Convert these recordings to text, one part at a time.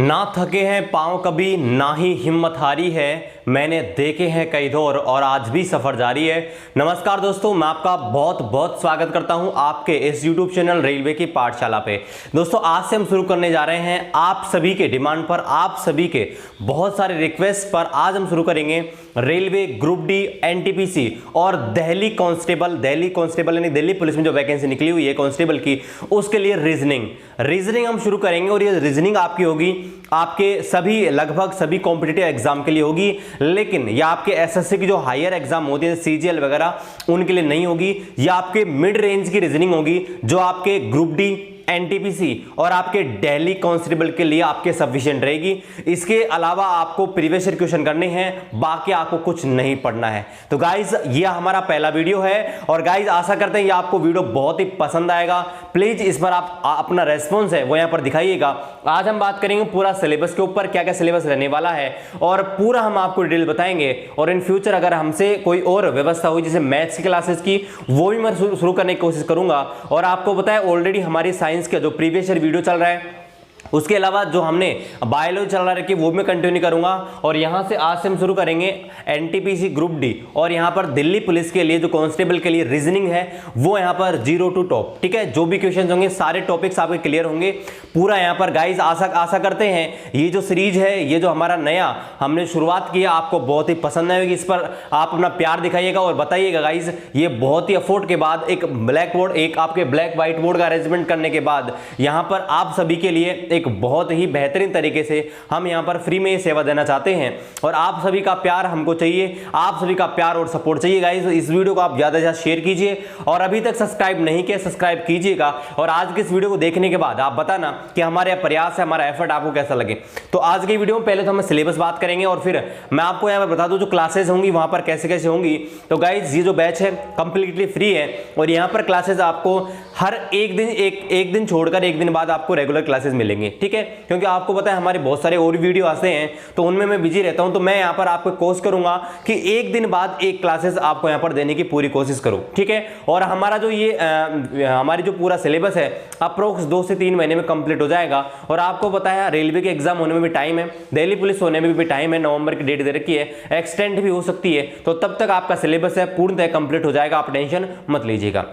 ना थके हैं पांव कभी, ना ही हिम्मत हारी है। मैंने देखे हैं कई दौर और आज भी सफर जारी है। नमस्कार दोस्तों, मैं आपका बहुत बहुत स्वागत करता हूं आपके इस YouTube चैनल रेलवे की पाठशाला पे। दोस्तों, आज से हम शुरू करने जा रहे हैं आप सभी के डिमांड पर, आप सभी के बहुत सारे रिक्वेस्ट पर। आज हम शुरू करेंगे रेलवे ग्रुप डी, एनटीपीसी और दिल्ली कांस्टेबल यानी दिल्ली पुलिस में जो वैकेंसी निकली हुई है कांस्टेबल की, उसके लिए रीजनिंग हम शुरू करेंगे। और ये रीजनिंग आपकी होगी आपके सभी लगभग सभी कॉम्पिटिटिव एग्जाम के लिए होगी, लेकिन यह आपके एसएससी की जो हायर एग्जाम होती है सीजीएल वगैरह, उनके लिए नहीं होगी। यह आपके मिड रेंज की रीजनिंग होगी जो आपके ग्रुप डी, एनटीपीसी और आपके दिल्ली कांस्टेबल के लिए आपके सफिशिएंट रहेगी। इसके अलावा आपको प्रीवियस ईयर क्वेश्चन करने हैं, बाकी आपको कुछ नहीं पढ़ना है। तो गाइज, ये हमारा पहला वीडियो है और गाइज आशा करते हैं ये आपको वीडियो बहुत ही पसंद आएगा। प्लीज इस पर आप अपना रेस्पॉन्स है वो यहां पर दिखाइएगा। आज हम बात करेंगे पूरा सिलेबस के ऊपर, क्या क्या सिलेबस रहने वाला है और पूरा हम आपको डिटेल बताएंगे। और इन फ्यूचर अगर हमसे कोई और व्यवस्था हुई जैसे मैथ्स की क्लासेस की, वो भी मैं शुरू करने की कोशिश करूंगा। और आपको बताया ऑलरेडी हमारी साइंस का जो प्रीवियस ईयर वीडियो चल रहा है, उसके अलावा जो हमने बायोलॉजी चल रहा है कि वो मैं कंटिन्यू करूंगा। और यहां से आज से हम शुरू करेंगे एनटीपीसी ग्रुप डी और यहां पर दिल्ली पुलिस के लिए जो कांस्टेबल के लिए रीजनिंग है वो यहां पर 0 to टॉप। ठीक है, जो भी क्वेश्चन होंगे सारे टॉपिक्स आपके क्लियर होंगे पूरा यहां पर। गाइज आशा करते हैं ये जो सीरीज है, ये जो हमारा नया हमने शुरुआत की है, आपको बहुत ही पसंद आएगी। इस पर आप अपना प्यार दिखाइएगा और बताइएगा गाइज, ये बहुत ही एफर्ट के बाद एक ब्लैक बोर्ड, एक आपके ब्लैक व्हाइट बोर्ड का अरेंजमेंट करने के बाद यहां पर आप सभी के लिए एक बहुत ही बेहतरीन तरीके से हम यहां पर फ्री में सेवा देना चाहते हैं। और आप सभी का प्यार हमको चाहिए, आप सभी का प्यार और सपोर्ट चाहिए गाइस। इस वीडियो को आप ज्यादा से ज्यादा शेयर कीजिए और अभी तक सब्सक्राइब नहीं किया सब्सक्राइब कीजिएगा। और आज के इस वीडियो को देखने के बाद आप बताना कि हमारे प्रयास है, हमारा एफर्ट आपको कैसा लगे। तो आज के वीडियो में पहले तो हम सिलेबस बात करेंगे और फिर मैं आपको यहां पर बता दूं जो क्लासेस होंगी वहां पर कैसे कैसे होंगी। तो गाइज, ये जो बैच है कंप्लीटली फ्री है और यहां पर क्लासेस आपको हर एक दिन छोड़कर एक दिन बाद आपको रेगुलर क्लासेस मिलेंगे। ठीक है, क्योंकि आपको पता है हमारे बहुत सारे और वीडियो आते हैं तो उनमें मैं बिजी रहता हूं। तो मैं यहां पर आपको कोशिश करूंगा कि एक दिन बाद एक क्लासेस आपको यहां पर देने की पूरी कोशिश करूं। ठीक है, और हमारा जो ये हमारी जो पूरा सिलेबस है अप्रोक्स 2 से 3 महीने में कंप्लीट हो जाएगा। और आपको पता है रेलवे के एग्जाम होने में भी टाइम है, दिल्ली पुलिस होने में भी टाइम है, नवंबर की डेट दे रखी है, एक्सटेंड भी हो सकती है। तो तब तक आपका सिलेबस है पूर्णतः कंप्लीट हो जाएगा, आप टेंशन मत लीजिएगा।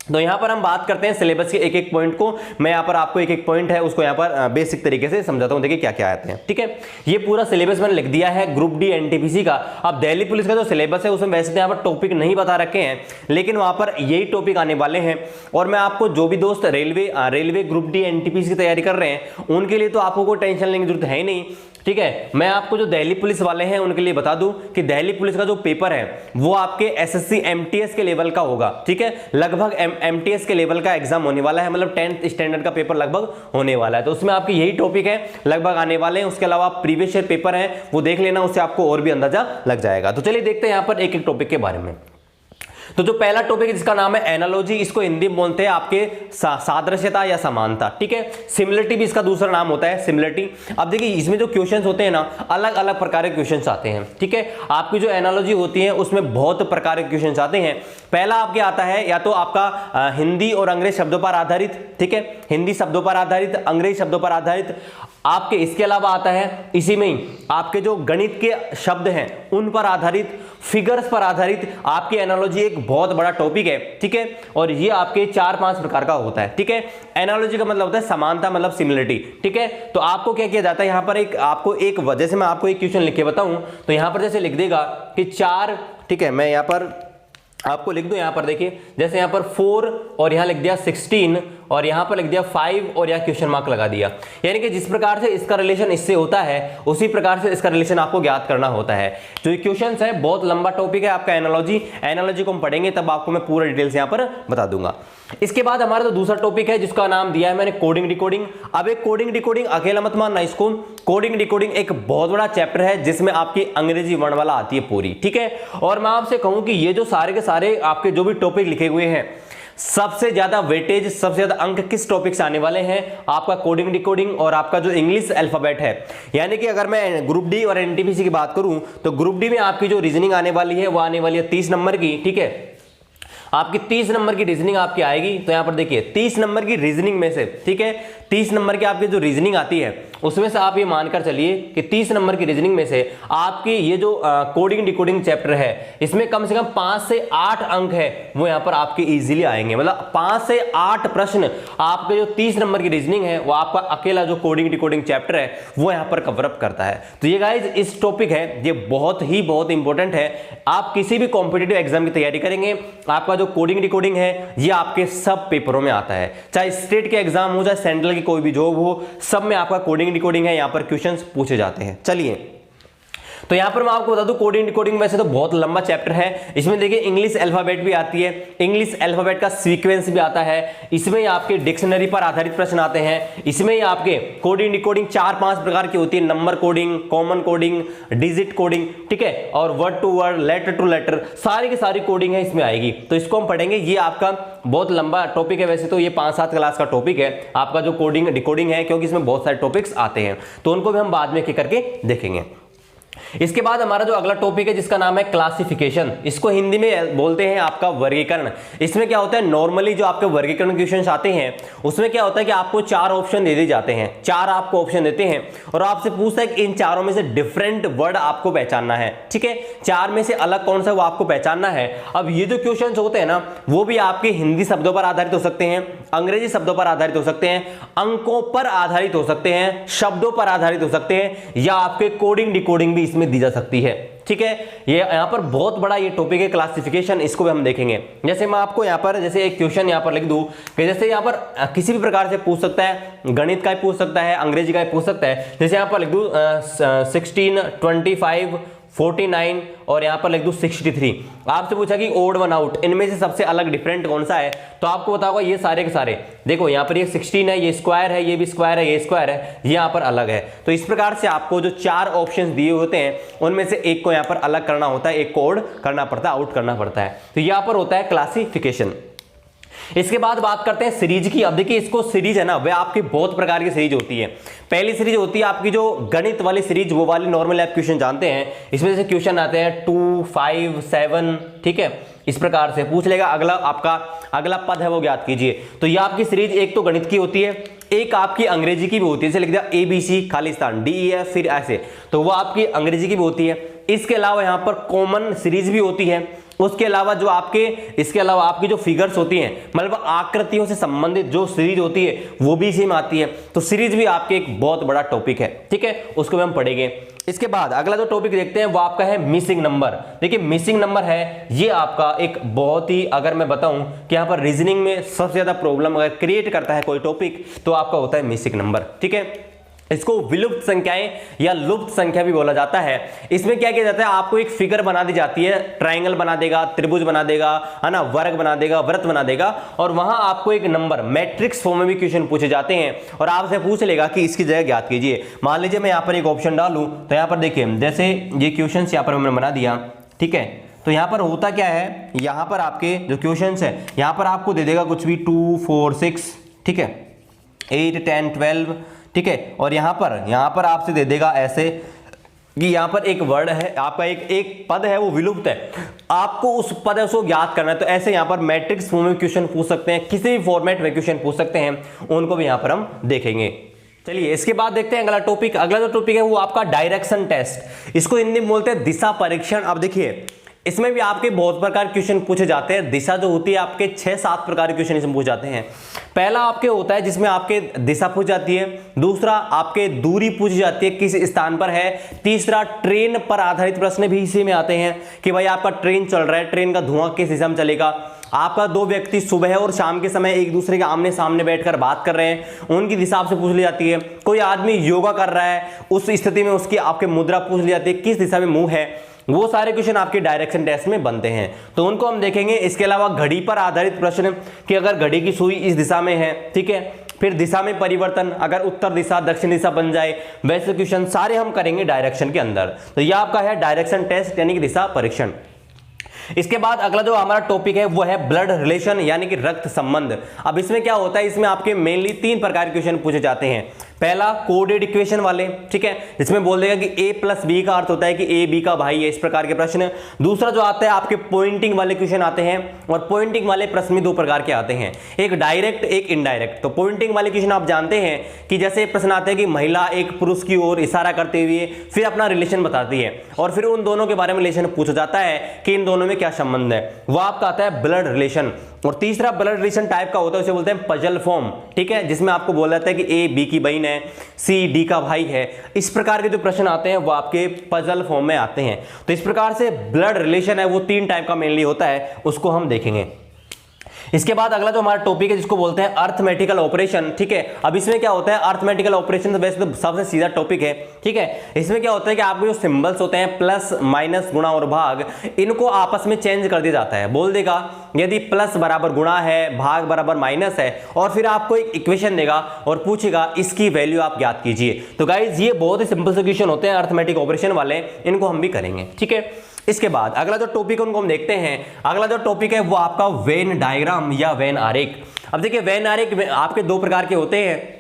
तो यहां पर हम बात करते हैं सिलेबस के एक एक पॉइंट को। मैं यहां पर आपको एक एक पॉइंट है उसको यहां पर बेसिक तरीके से समझाता हूं। देखिए क्या क्या आते हैं। ठीक है, ये पूरा सिलेबस मैंने लिख दिया है ग्रुप डी एनटीपीसी का। अब दिल्ली पुलिस का जो सिलेबस है उसमें वैसे तो यहां पर टॉपिक नहीं बता रखे हैं, लेकिन वहां पर यही टॉपिक आने वाले हैं। और मैं आपको जो भी दोस्त रेलवे ग्रुप डी एनटीपीसी की तैयारी कर रहे हैं उनके लिए तो आपको कोई टेंशन लेने की जरूरत है ही नहीं। ठीक है, मैं आपको जो दिल्ली पुलिस वाले हैं उनके लिए बता दूं कि दिल्ली पुलिस का जो पेपर है वो आपके एसएससी एमटीएस के लेवल का होगा। ठीक है, लगभग एमटीएस के लेवल का एग्जाम होने वाला है, मतलब 10th स्टैंडर्ड का पेपर लगभग होने वाला है। तो उसमें आपके यही टॉपिक है लगभग आने वाले हैं। उसके अलावा प्रीवियस ईयर पेपर है वो देख लेना, उससे आपको और भी अंदाजा लग जाएगा। तो चलिए देखते हैं यहां पर एक एक टॉपिक के बारे में। तो जो पहला टॉपिक है जिसका नाम है एनालॉजी, इसको हिंदी में बोलते हैं आपके सादृश्यता या समानता। ठीक है, सिमिलरिटी भी इसका दूसरा नाम होता है, सिमिलरिटी। अब देखिए इसमें जो क्वेश्चंस होते हैं ना, अलग अलग प्रकार के क्वेश्चंस आते हैं। ठीक है, आपकी जो एनालॉजी होती है उसमें बहुत प्रकार के क्वेश्चंस आते हैं। पहला आपके आता है या तो आपका हिंदी और अंग्रेजी शब्दों पर आधारित। ठीक है, हिंदी शब्दों पर आधारित, अंग्रेजी शब्दों पर आधारित आपके। इसके अलावा आता है इसी में ही आपके जो गणित के शब्द हैं उन पर आधारित, फिगर्स पर आधारित आपकी एनालॉजी एक बहुत बड़ा टॉपिक है। ठीक है, और ये आपके 4-5 प्रकार का होता है। ठीक है, एनालॉजी का मतलब होता है समानता, मतलब सिमिलरिटी। ठीक है, तो आपको क्या किया जाता है यहां पर आपको एक वजह से मैं आपको एक क्वेश्चन लिख के बताऊं तो यहां पर जैसे लिख देगा कि 4। ठीक है, मैं यहां पर आपको लिख दूं, यहां पर देखिए जैसे यहां पर 4 और यहां लिख दिया 16 और यहां पर लिख दिया 5 और यहां क्वेश्चन मार्क लगा दिया। यानी कि जिस प्रकार से इसका रिलेशन इससे होता है उसी प्रकार से इसका रिलेशन आपको ज्ञात करना होता है। जो ये क्वेश्चन है बहुत लंबा टॉपिक है आपका एनालॉजी को हम पढ़ेंगे तब आपको मैं पूरा डिटेल्स यहां पर बता दूंगा। इसके बाद हमारा जो दूसरा टॉपिक है जिसका नाम दिया है मैंने कोडिंग डिकोडिंग। अब एक कोडिंग डिकोडिंग अकेला मत मानना इसको, कोडिंग डिकोडिंग एक बहुत बड़ा चैप्टर है जिसमें आपकी अंग्रेजी वर्णमाला आती है पूरी। ठीक है, और मैं आपसे कहूं कि ये जो सारे के सारे आपके जो भी टॉपिक लिखे हुए हैं सबसे ज्यादा वेटेज, सबसे ज्यादा अंक किस टॉपिक से आने वाले हैं? आपका कोडिंग डिकोडिंग और आपका जो इंग्लिश अल्फाबेट है। यानी कि अगर मैं ग्रुप डी और एनटीपीसी की बात करूं तो ग्रुप डी में आपकी जो रीजनिंग आने वाली है वो आने वाली है 30 नंबर की। ठीक है, आपकी 30 नंबर की रीजनिंग आपकी आएगी। तो यहां पर देखिए 30 नंबर की रीजनिंग में से, ठीक है, 30 नंबर की आपकी जो रीजनिंग आती है उसमें से आप ये मानकर चलिए कि 30 नंबर की रीजनिंग में से आपकी ये जो कोडिंग डिकोडिंग चैप्टर है इसमें कम से कम 5 से 8 अंक है वो यहाँ पर आपके इजीली आएंगे। मतलब 5 से 8 प्रश्न आपके जो 30 नंबर की रीजनिंग है वो आपका अकेला जो कोडिंग डिकोडिंग चैप्टर है वो यहाँ पर कवर अप करता है। तो ये गाइज इस टॉपिक है, ये बहुत इंपॉर्टेंट है। आप किसी भी कॉम्पिटिटिव एग्जाम की तैयारी करेंगे, आपका जो कोडिंग डिकोडिंग है ये आपके सब पेपरों में आता है, चाहे स्टेट के एग्जाम हो चाहे सेंट्रल की कोई भी जॉब हो, सब में आपका कोडिंग डिकोडिंग है, यहां पर क्वेश्चंस पूछे जाते हैं। चलिए तो यहां पर मैं आपको बता दूं कोडिंग डिकोडिंग वैसे तो बहुत लंबा चैप्टर है। इसमें देखिए इंग्लिश अल्फाबेट भी आती है, इंग्लिश अल्फाबेट का सीक्वेंस भी आता है, इसमें आपके डिक्शनरी पर आधारित प्रश्न आते हैं, इसमें आपके कोडिंग डिकोडिंग 4-5 प्रकार की होती है, number coding, common coding, digit coding, ठीक है, और word to word, letter to letter, सारी की सारी कोडिंग है इसमें आएगी। तो इसको हम पढ़ेंगे। ये आपका बहुत लंबा टॉपिक है, वैसे तो ये 5-7 क्लास का टॉपिक है आपका जो कोडिंग डिकोडिंग है, क्योंकि इसमें बहुत सारे टॉपिक्स आते हैं, तो उनको भी हम बाद में करके देखेंगे। इसके बाद हमारा जो अगला टॉपिक है जिसका नाम है क्लासिफिकेशन, इसको हिंदी में बोलते हैं आपका वर्गीकरण। इसमें क्या होता है, नॉर्मली जो आपके वर्गीकरण क्वेश्चंस आते हैं उसमें क्या होता है कि आपको 4 ऑप्शन दे दिए जाते हैं, 4 आपको ऑप्शन देते हैं और आपसे पूछता है कि इन चारों में से डिफरेंट वर्ड आपको पहचानना है, ठीक है, 4 में से अलग कौन सा वो आपको पहचानना है। अब ये जो क्वेश्चंस होते हैं ना वो भी आपके हिंदी शब्दों पर आधारित हो सकते हैं, अंग्रेजी शब्दों पर आधारित हो सकते हैं, अंकों पर आधारित हो सकते हैं, शब्दों पर आधारित हो सकते हैं, या आपके कोडिंग डिकोडिंग भी इसमें दी जा सकती है, ठीक है। ये यहाँ पर बहुत बड़ा ये टॉपिक है क्लासिफिकेशन, इसको भी हम देखेंगे। जैसे मैं आपको यहाँ पर जैसे एक क्वेश्चन यहाँ पर लिख दूं कि जैसे यहाँ पर किसी भी प्रकार से पूछ सकता है, गणित का भी पूछ सकता है, अंग्रेजी का भी पूछ सकता है। जैसे यहाँ पर लिख दूं 16, 25, 49 और यहाँ पर लिख दूं 63। आपसे पूछा कि ओड वन आउट, इनमें से सबसे अलग डिफरेंट कौन सा है, तो आपको बताओगा ये सारे के सारे, देखो यहाँ पर ये 16 है, ये स्क्वायर है, ये भी स्क्वायर है, ये स्क्वायर है, ये यहाँ पर अलग है। तो इस प्रकार से आपको जो 4 ऑप्शंस दिए होते हैं उनमें से एक को यहाँ पर अलग करना होता है, एक को ओड करना पड़ता है, आउट करना पड़ता है। तो यहाँ पर होता है क्लासिफिकेशन। इसके बाद बात करते हैं सीरीज की। अब देखिए इसको सीरीज है ना वह आपकी बहुत प्रकार की सीरीज होती है। पहली सीरीज होती है आपकी जो गणित वाली सीरीज, वो वाली नॉर्मल आप क्वेश्चन जानते हैं, इसमें से क्वेश्चन आते हैं 2, 5, 7, ठीक है, इस प्रकार से पूछ लेगा। अगला आपका अगला पद है वो ज्ञात कीजिए। तो ये आपकी सीरीज एक तो गणित की होती है, एक आपकी अंग्रेजी की भी होती है, जैसे लिख दिया ABC खालिस्तान DEF फिर ऐसे, तो वो आपकी अंग्रेजी की भी होती है। इसके अलावा यहाँ पर कॉमन सीरीज भी होती है। उसके अलावा जो आपके इसके अलावा आपकी जो फिगर्स होती हैं, मतलब आकृतियों से संबंधित जो सीरीज होती है वो भी इसी में आती है। तो सीरीज भी आपके एक बहुत बड़ा टॉपिक है, ठीक है, उसको भी हम पढ़ेंगे। इसके बाद अगला जो टॉपिक देखते हैं वो आपका है मिसिंग नंबर। देखिए मिसिंग नंबर है ये आपका एक बहुत ही, अगर मैं बताऊं कि यहाँ पर रीजनिंग में सबसे ज्यादा प्रॉब्लम अगर क्रिएट करता है कोई टॉपिक तो आपका होता है मिसिंग नंबर, ठीक है। इसको विलुप्त संख्याएं या लुप्त संख्या भी बोला जाता है। इसमें क्या किया जाता है, आपको एक फिगर बना दी जाती है, ट्रायंगल बना देगा, त्रिभुज बना देगा, है ना, वर्ग बना देगा, वृत्त बना देगा, और वहां आपको एक नंबर मैट्रिक्स फॉर्म में भी क्वेश्चन पूछे जाते हैं और आपसे पूछ लेगा कि इसकी जगह ज्ञात कीजिए। मान लीजिए मैं यहाँ पर एक ऑप्शन डालूं तो यहाँ पर देखिए जैसे ये क्वेश्चन यहाँ पर मैंने बना दिया, ठीक है। तो यहाँ पर होता क्या है, यहाँ पर आपके जो क्वेश्चन है यहाँ पर आपको दे देगा कुछ भी 2, 4, 6, ठीक है, 8, 10, 12, ठीक है, और यहाँ पर आपसे दे देगा ऐसे कि यहाँ पर एक वर्ड है आपका, एक पद है वो विलुप्त है, आपको उस पद है उसको ज्ञात करना है। तो ऐसे यहाँ पर मैट्रिक्स फॉर्म में क्वेश्चन पूछ सकते हैं, किसी भी फॉर्मेट में क्वेश्चन पूछ सकते हैं, उनको भी यहाँ पर हम देखेंगे। चलिए इसके बाद देखते हैं अगला टॉपिक। अगला जो टॉपिक है वो आपका डायरेक्शन टेस्ट, इसको हिंदी में बोलते हैं दिशा परीक्षण। अब देखिए इसमें भी आपके बहुत प्रकार क्वेश्चन पूछे जाते हैं। दिशा जो होती है आपके 6-7 प्रकार के क्वेश्चन इसमें पूछे जाते हैं। पहला आपके होता है जिसमें आपके दिशा पूछ जाती है, दूसरा आपके दूरी पूछी जाती है किस स्थान पर है, तीसरा ट्रेन पर आधारित प्रश्न भी इसी में आते हैं कि भाई आपका ट्रेन चल रहा है, ट्रेन का धुआं किस दिशा में चलेगा, आपका 2 व्यक्ति सुबह और शाम के समय एक दूसरे के आमने सामने बैठकर बात कर रहे हैं, उनकी दिशा आपसे पूछ ली जाती है। कोई आदमी योगा कर रहा है, उस स्थिति में उसकी आपके मुद्रा पूछ ली जाती है, किस दिशा में मुंह है। वो सारे क्वेश्चन आपके डायरेक्शन टेस्ट में बनते हैं, तो उनको हम देखेंगे। इसके अलावा घड़ी पर आधारित प्रश्न कि अगर घड़ी की सुई इस दिशा में है, ठीक है, फिर दिशा में परिवर्तन, अगर उत्तर दिशा दक्षिण दिशा बन जाए, वैसे क्वेश्चन सारे हम करेंगे डायरेक्शन के अंदर। तो यह आपका है डायरेक्शन टेस्ट यानी कि दिशा परीक्षण। इसके बाद अगला जो हमारा टॉपिक है वो है ब्लड रिलेशन यानी कि रक्त संबंध। अब इसमें क्या होता है, इसमें आपके मेनली 3 प्रकार के क्वेश्चन पूछे जाते हैं। पहला कोडेड इक्वेशन वाले, ठीक है, जिसमें बोल देगा कि a प्लस बी का अर्थ होता है कि a b का भाई है, इस प्रकार के प्रश्न। दूसरा जो आता है आपके पॉइंटिंग वाले क्वेश्चन आते हैं, और पॉइंटिंग वाले प्रश्न में दो प्रकार के आते हैं, एक डायरेक्ट एक इनडायरेक्ट। तो पॉइंटिंग वाले क्वेश्चन आप जानते हैं कि जैसे प्रश्न आते हैं कि महिला एक पुरुष की ओर इशारा करते हुए फिर अपना रिलेशन बताती है, और फिर उन दोनों के बारे में रिलेशन पूछा जाता है कि इन दोनों में क्या संबंध है, वो आपका आता है ब्लड रिलेशन। और तीसरा ब्लड रिलेशन टाइप का होता है, उसे बोलते हैं पजल फॉर्म, ठीक है, जिसमें आपको बोला जाता है कि ए बी की बहन है, सी डी का भाई है। इस प्रकार के जो प्रश्न आते हैं वो आपके पजल फॉर्म में आते हैं। तो इस प्रकार से ब्लड रिलेशन है वो 3 टाइप का मेनली होता है, उसको हम देखेंगे। इसके बाद अगला जो हमारा टॉपिक है जिसको बोलते हैं अर्थमेटिकल ऑपरेशन, ठीक है। अब इसमें क्या होता है अर्थमेटिकल ऑपरेशन, तो वैसे तो सबसे सीधा टॉपिक है, ठीक है। इसमें क्या होता है कि आपके जो सिंबल्स होते हैं प्लस माइनस गुणा और भाग, इनको आपस में चेंज कर दिया जाता है। बोल देगा यदि प्लस बराबर गुणा है, भाग बराबर माइनस है, और फिर आपको एक इक्वेशन देगा और पूछेगा इसकी वैल्यू आप ज्ञात कीजिए। तो गाइज ये बहुत ही सिंपल से क्वेश्चन होते हैं अर्थमेटिक ऑपरेशन वाले, इनको हम भी करेंगे, ठीक है। इसके बाद अगला जो टॉपिक है उनको हम देखते हैं। अगला जो टॉपिक है वो आपका वेन डायग्राम या वेन आरेख। अब देखिए वेन आरेख आपके 2 प्रकार के होते हैं।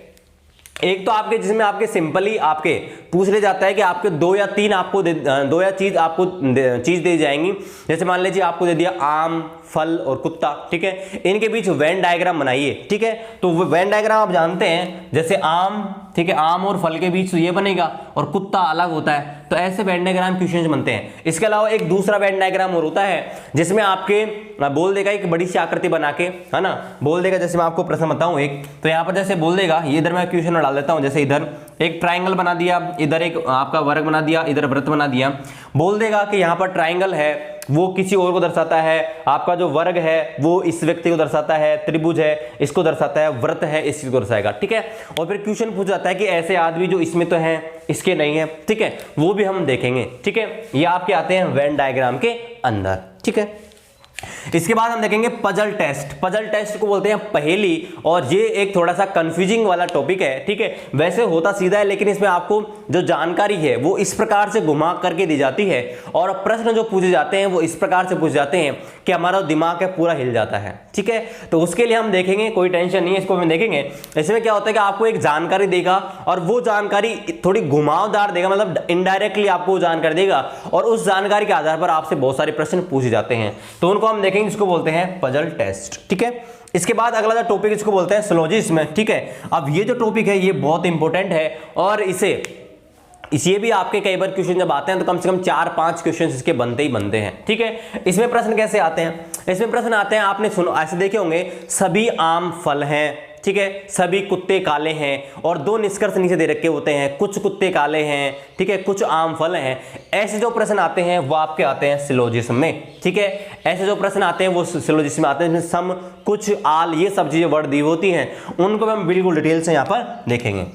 एक तो आपके जिसमें आपके सिंपली आपके पूछ ले जाता है कि आपके 2 या 3 आपको 2 या चीज दे जाएंगी। जैसे मान लीजिए आपको दे दिया आम, फल और कुत्ता, ठीक है, इनके बीच वेन डायग्राम बनाइए, ठीक है। तो वेन डायग्राम आप जानते हैं, जैसे आम, ठीक है, आम और फल के बीच तो ये बनेगा और कुत्ता अलग होता है, तो ऐसे वेन डायग्राम क्वेश्चन बनते हैं। इसके अलावा एक दूसरा वेन डायग्राम और होता है जिसमें आपके बोल देगा एक बड़ी सी आकृति बना के, है ना, बोल देगा। जैसे मैं आपको प्रश्न बताऊं एक, तो यहाँ पर जैसे बोल देगा, ये इधर मैं क्वेश्चन डाल देता हूं, जैसे इधर एक ट्राइंगल बना दिया, इधर एक आपका वर्ग बना दिया, इधर वृत्त बना दिया। बोल देगा कि यहाँ पर ट्राइंगल है वो किसी और को दर्शाता है, आपका जो वर्ग है वो इस व्यक्ति को दर्शाता है, त्रिभुज है इसको दर्शाता है, वृत्त है इस चीज को दर्शाएगा, ठीक है। और फिर क्वेश्चन पूछ जाता है कि ऐसे आदमी जो इसमें तो है इसके नहीं है, ठीक है, वो भी हम देखेंगे, ठीक है। ये आपके आते हैं वेन डायग्राम के अंदर, ठीक है। इसके बाद हम देखेंगे पजल टेस्ट। पजल टेस्ट को बोलते हैं पहेली, और ये एक थोड़ा सा कंफ्यूजिंग वाला टॉपिक है, ठीक है। वैसे होता सीधा है, लेकिन इसमें आपको जो जानकारी है वो इस प्रकार से घुमा करके दी जाती है, और प्रश्न जो पूछे जाते हैं वो इस प्रकार से पूछे जाते हैं कि हमारा दिमाग है पूरा हिल जाता है, ठीक है। तो उसके लिए हम देखेंगे, कोई टेंशन नहीं है, इसको हम देखेंगे। इसमें क्या होता है कि आपको एक जानकारी देगा और वो जानकारी थोड़ी घुमावदार देगा, मतलब इनडायरेक्टली आपको जानकारी देगा, और उस जानकारी के आधार पर आपसे बहुत सारे प्रश्न पूछे जाते हैं, तो उनको हम देखेंगे, इसको बोलते हैं पजल टेस्ट, ठीक है। इसके बाद अगला जो टॉपिक इसको बोलते हैं सिलोजिज्म, ठीक है। अब ये जो टॉपिक है ये बहुत इंपॉर्टेंट है, और इसे भी आपके कई बार क्वेश्चन जब आते हैं तो कम से कम 4-5 क्वेश्चन इसके बनते ही बनते हैं, ठीक है। इसमें प्रश्न कैसे आते हैं, इसमें प्रश्न आते हैं, आपने सुनो ऐसे देखे होंगे, सभी आम फल हैं, ठीक है, सभी कुत्ते काले हैं, और 2 निष्कर्ष नीचे दे रखे होते हैं, कुछ कुत्ते काले हैं, ठीक है, कुछ आम फल हैं। ऐसे जो प्रश्न आते हैं वो आपके आते हैं सिलोजिज्म में, ठीक है। ऐसे जो प्रश्न आते हैं वो सिलोजिज्म में आते हैं, सम, कुछ, आल, ये सब चीजें वर्ड दी होती हैं, उनको हम बिल्कुल डिटेल से यहाँ पर देखेंगे।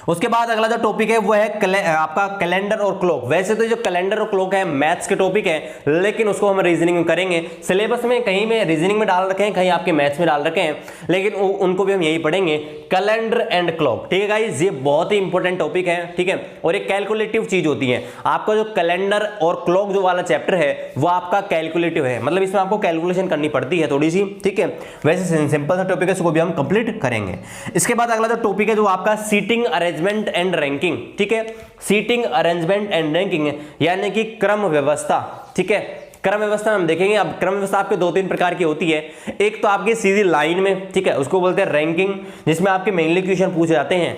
उसके बाद अगला जो टॉपिक है वो है आपका कैलेंडर और क्लॉक। वैसे तो जो कैलेंडर और क्लॉक है मैथ्स के टॉपिक है, लेकिन उसको हम रीजनिंग में करेंगे। सिलेबस में कहीं में रीजनिंग में डाल रखे हैं, कहीं आपके मैथ्स में डाल रखे हैं, लेकिन उनको भी हम यही पढ़ेंगे, कैलेंडर एंड क्लॉक, ठीक है गाइस। ये बहुत ही इंपॉर्टेंट टॉपिक है, ठीक है, और एक कैलकुलेटिव चीज होती है। आपका जो कैलेंडर और क्लॉक जो वाला चैप्टर है वो आपका कैलकुलेटिव है, मतलब इसमें आपको कैलकुलेशन करनी पड़ती है थोड़ी सी, ठीक है। वैसे सिंपल सा टॉपिक है, इसको भी हम कंप्लीट करेंगे। इसके बाद अगला जो टॉपिक है जो आपका सीटिंग अरेंजमेंट एंड रैंकिंग, ठीक है। सीटिंग अरेंजमेंट एंड रैंकिंग यानी कि क्रम व्यवस्था, ठीक है। क्रम व्यवस्था हम देखेंगे। अब क्रम व्यवस्था आपके 2-3 प्रकार की होती है। एक तो आपकी सीधी लाइन में, ठीक है, उसको बोलते हैं रैंकिंग, जिसमें आपके मेनली क्वेश्चन पूछे जाते हैं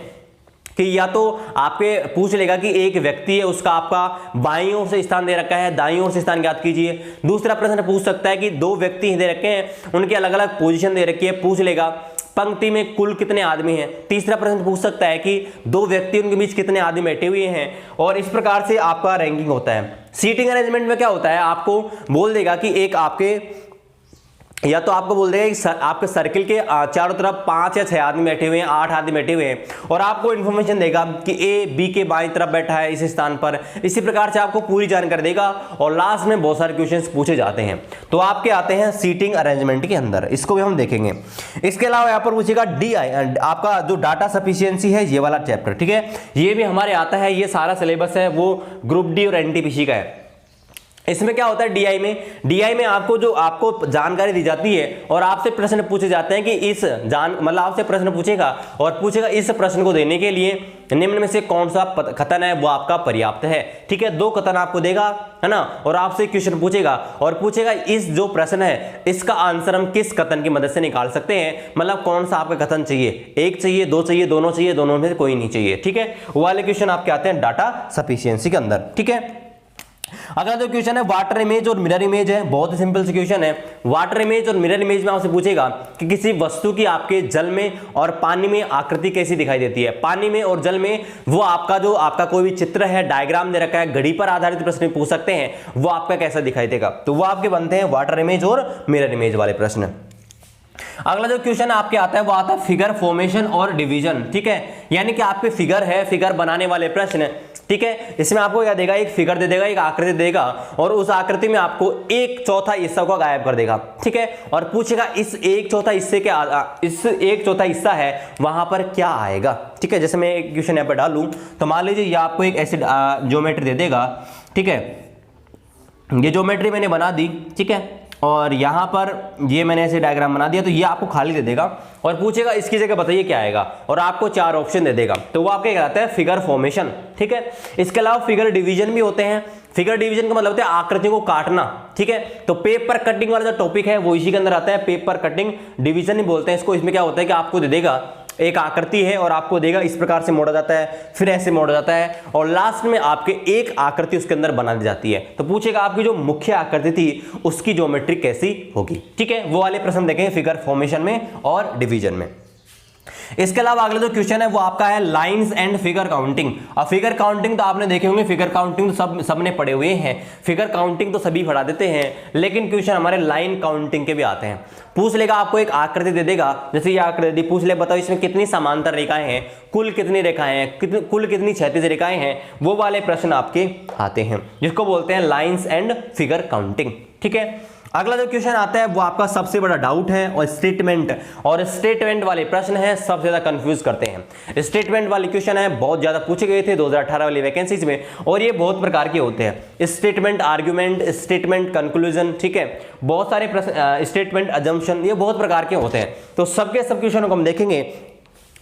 कि या तो आपके पूछ लेगा कि एक व्यक्ति है, उसका आपका बाईं ओर से स्थान दे रखा है, दाईं ओर से स्थान ज्ञात कीजिए। दूसरा प्रश्न पूछ सकता है कि 2 व्यक्ति दे रखे हैं, उनकी अलग अलग पोजीशन दे रखी है, पूछ लेगा पंक्ति में कुल कितने आदमी हैं। तीसरा प्रश्न पूछ सकता है कि 2 व्यक्ति, उनके बीच कितने आदमी बैठे हुए हैं, और इस प्रकार से आपका रैंकिंग होता है। सीटिंग अरेंजमेंट में क्या होता है, आपको बोल देगा कि एक आपके या तो आपको बोल देगा कि आपके सर्किल के चारों तरफ 5 या 6 आदमी बैठे हुए हैं, 8 आदमी बैठे हुए हैं, और आपको इन्फॉर्मेशन देगा कि ए बी के बाईं तरफ बैठा है इस स्थान पर। इसी प्रकार से आपको पूरी जानकारी देगा, और लास्ट में बहुत सारे क्वेश्चंस पूछे जाते हैं, तो आपके आते हैं सीटिंग अरेंजमेंट के अंदर। इसको भी हम देखेंगे। इसके अलावा यहाँ पर पूछेगा आपका जो डाटा सफिशियंसी है, ये वाला चैप्टर, ठीक है, ये भी हमारे आता है। ये सारा सिलेबस है वो ग्रुप डी और एनटीपीसी का है। इसमें क्या होता है डीआई में आपको जानकारी दी जाती है और आपसे प्रश्न पूछे जाते हैं कि आपसे प्रश्न पूछेगा और पूछेगा इस प्रश्न को देने के लिए निम्न में से कौन सा कथन है वो आपका पर्याप्त है। ठीक है, 2 कथन आपको देगा, है ना, और आपसे क्वेश्चन पूछेगा और पूछेगा इस जो प्रश्न है इसका आंसर हम किस कथन की मदद से निकाल सकते हैं, मतलब कौन सा आपका कथन चाहिए, 1 चाहिए, 2 चाहिए, दोनों चाहिए, दोनों में से कोई नहीं चाहिए। ठीक है, वो वाले क्वेश्चन आपके आते हैं डाटा सफिशिएंसी के अंदर। ठीक है, अगला जो क्वेश्चन है वाटर इमेज और मिरर इमेज है, बहुत ही सिंपल सी क्वेश्चन है। वाटर इमेज और मिरर इमेज में आपसे पूछेगा कि किसी वस्तु की आपके जल में और पानी में आकृति कैसी दिखाई देती है। पानी में और जल में वो आपका कोई भी चित्र है, डायग्राम दे रखा है, घड़ी पर आधारित प्रश्न पूछ सकते हैं, वो आपका कैसा दिखाई देगा, तो वो आपके बनते हैं वाटर इमेज और मिरर इमेज वाले प्रश्न। अगला जो क्वेश्चन आपके आता है वो आता है फिगर फॉर्मेशन और डिवीजन। ठीक है, यानी कि आपके फिगर है, फिगर बनाने वाले प्रश्न। ठीक है, इसमें आपको क्या देगा, एक फिगर दे देगा, एक आकृति देगा और उस आकृति में आपको 1/4 हिस्सा को गायब कर देगा। ठीक है, और पूछेगा इस 1/4 हिस्से के इस 1/4 हिस्सा है वहां पर क्या आएगा। ठीक है, जैसे मैं एक क्वेश्चन यहाँ पर डालूं तो मान लीजिए ये आपको एक ऐसी ज्योमेट्री दे देगा। ठीक है, ये ज्योमेट्री मैंने बना दी। ठीक है, और यहां पर ये मैंने ऐसे डायग्राम बना दिया, तो ये आपको खाली दे देगा और पूछेगा इसकी जगह बताइए क्या आएगा और आपको 4 ऑप्शन दे देगा, तो वो आपके कहलाता है फिगर फॉर्मेशन। ठीक है, इसके अलावा फिगर डिवीजन भी होते हैं। फिगर डिवीजन का मतलब होता है आकृतियों को काटना। ठीक है, तो पेपर कटिंग वाला जो टॉपिक है वो इसी के अंदर आता है, पेपर कटिंग डिवीजन ही बोलते हैं इसको। इसमें क्या होता है कि आपको दे देगा एक आकृति है और आपको देगा इस प्रकार से मोड़ा जाता है, फिर ऐसे मोड़ा जाता है और लास्ट में आपके एक आकृति उसके अंदर बना दी जाती है, तो पूछेगा आपकी जो मुख्य आकृति थी उसकी ज्योमेट्री कैसी होगी। ठीक है, वो वाले प्रश्न देखेंगे फिगर फॉर्मेशन में और डिवीजन में। इसके अलावा अगला जो क्वेश्चन है वो आपका है लाइंस एंड फिगर काउंटिंग। अब फिगर काउंटिंग तो आपने देखे होंगे, फिगर काउंटिंग तो सबने पढ़े हुए हैं, फिगर काउंटिंग तो सभी पढ़ा देते हैं, लेकिन क्वेश्चन हमारे लाइन काउंटिंग के भी आते हैं। पूछ लेगा, आपको एक आकृति दे देगा, जैसे ये आकृति पूछ ले, बताओ इसमें कितनी समांतर रेखाएं हैं, कुल कितनी रेखाएं हैं, कुल कितनी क्षैतिज रेखाएं हैं, वो वाले प्रश्न आपके आते हैं, जिसको बोलते हैं लाइंस एंड फिगर काउंटिंग। ठीक है, अगला जो क्वेश्चन आता है वो आपका सबसे बड़ा डाउट है और स्टेटमेंट वाले प्रश्न हैं, सबसे ज्यादा कंफ्यूज करते हैं। स्टेटमेंट वाले क्वेश्चन है बहुत ज्यादा पूछे गए थे 2018 वाली वैकेंसीज में और ये बहुत प्रकार के होते हैं, स्टेटमेंट आर्ग्यूमेंट, स्टेटमेंट कंक्लूजन। ठीक है, बहुत सारे प्रश्न, स्टेटमेंट अजम्पशन, ये बहुत प्रकार के होते हैं, तो सबके सब क्वेश्चनों को हम देखेंगे।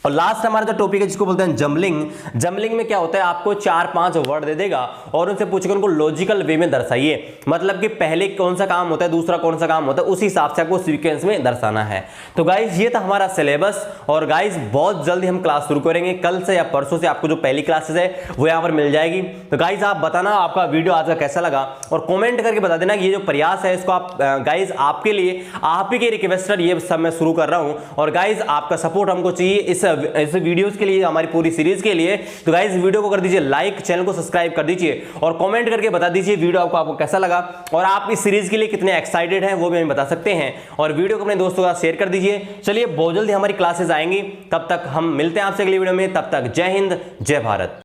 और लास्ट हमारा जो टॉपिक है जिसको बोलते हैं जमलिंग में क्या होता है, आपको 4-5 वर्ड दे देगा और उनसे पूछेगा उनको लॉजिकल वे में दर्शाइए, मतलब कि पहले कौन सा काम होता है, दूसरा कौन सा काम होता है, उस हिसाब से आपको सीक्वेंस में दर्शाना है। तो गाइज ये था हमारा सिलेबस और गाइज बहुत जल्दी हम क्लास शुरू करेंगे, कल से या परसों से आपको जो पहली क्लासेस है वो यहाँ पर मिल जाएगी। तो गाइज आप बताना आपका वीडियो आज का कैसा लगा और कॉमेंट करके बता देना कि ये जो प्रयास है इसको आप गाइज आपके लिए आप ही के रिक्वेस्टर ये सब मैं शुरू कर रहा हूँ और गाइज आपका सपोर्ट हमको चाहिए इस वीडियोस के लिए, हमारी पूरी सीरीज के लिए। तो गाइस वीडियो को कर दीजिए लाइक, चैनल को सब्सक्राइब कर दीजिए और कमेंट करके बता दीजिए वीडियो आपको कैसा लगा और आप इस सीरीज के लिए कितने एक्साइटेड हैं वो भी हमें बता सकते हैं और वीडियो को अपने दोस्तों के साथ शेयर कर दीजिए। चलिए बहुत जल्दी हमारी क्लासेस आएंगी, तब तक हम मिलते हैं आपसे अगली वीडियो में, तब तक जय हिंद जय भारत।